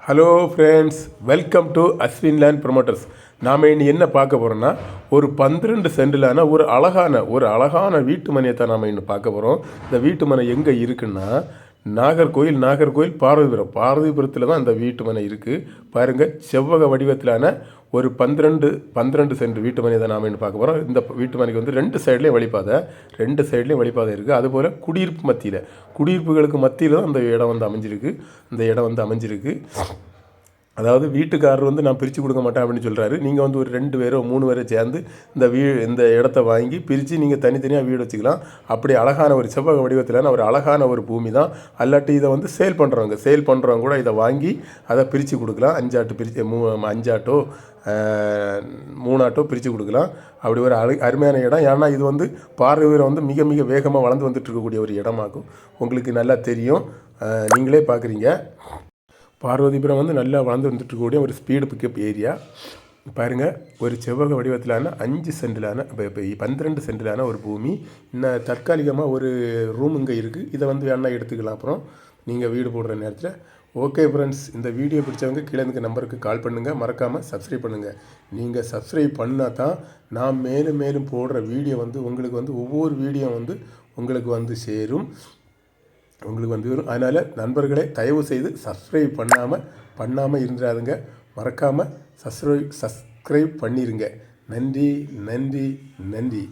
Hello friends, welcome to Ashwin land promoters. நாம் இனி என்ன பார்க்க போகிறோன்னா, ஒரு 12 சென்டிலான ஒரு அழகான வீட்டு மனையை தான் நாம் இன்னும் பார்க்க போகிறோம். இந்த வீட்டு மனை எங்கே இருக்குன்னா, நாகர்கோயில் பார்வதிபுரத்தில் தான் இந்த வீட்டு மனை இருக்குது. பாருங்கள், செவ்வக வடிவத்திலான ஒரு 12 சென்ட் வீட்டு மனை தான் நாம் இன்னும் பார்க்க போகிறோம். இந்த வீட்டு மனைக்கு வந்து ரெண்டு சைட்லேயும் வழிபாதை இருக்குது. அதுபோல் குடியிருப்புகளுக்கு மத்தியில் தான் அந்த இடம் வந்து அமைஞ்சிருக்கு. அதாவது வீட்டுக்காரர் வந்து நான் பிரித்து கொடுக்க மாட்டேன் அப்படின்னு சொல்கிறாரு. நீங்கள் வந்து ஒரு 2 பேரோ 3 பேரோ சேர்ந்து இந்த இடத்த வாங்கி பிரித்து நீங்கள் தனித்தனியாக வீடு வச்சுக்கலாம். அப்படி அழகான ஒரு செவ்வக வடிவத்திலான ஒரு அழகான ஒரு பூமி தான். அல்லாட்டி இதை வந்து சேல் பண்ணுறவங்க கூட இதை வாங்கி அதை பிரித்து கொடுக்கலாம். 5 ஆட்டோ 3 ஆட்டோ பிரித்து கொடுக்கலாம். அப்படி ஒரு அருமையான இடம். ஏன்னா இது வந்து பார்வையரை வந்து மிக மிக வேகமாக வளர்ந்து வந்துட்டு இருக்கக்கூடிய ஒரு இடமாகும். உங்களுக்கு நல்லா தெரியும், நீங்களே பார்க்குறீங்க. பார்வதிபுரம் வந்து நல்லா வளர்ந்து வந்துட்டுருக்கக்கூடிய ஒரு ஸ்பீடு பிக்கப் ஏரியா. பாருங்கள், ஒரு செவ்வக வடிவத்திலான 5 சென்டிலான 12 சென்டிலான ஒரு பூமி. இன்னும் தற்காலிகமாக ஒரு ரூம் இங்கே இருக்குது. இதை வந்து வேணால் எடுத்துக்கலாம் அப்புறம் நீங்கள் வீடு போடுற நேரத்தில். ஓகே ஃப்ரெண்ட்ஸ், இந்த வீடியோ பிடிச்சவங்க கீழே இருக்க நம்பருக்கு கால் பண்ணுங்கள். மறக்காமல் சப்ஸ்கிரைப் பண்ணுங்கள். நீங்கள் சப்ஸ்கிரைப் பண்ணால் தான் நான் மேலும் போடுற வீடியோ வந்து உங்களுக்கு வந்து ஒவ்வொரு வீடியோ வந்து உங்களுக்கு வந்து சேரும், உங்களுக்கு வந்து வரும். அதனால் நண்பர்களே, தயவு செய்து சப்ஸ்கிரைப் பண்ணாமல் இருந்துடாதுங்க. மறக்காமல் சப்ஸ்கிரைப் பண்ணிடுங்க. நன்றி.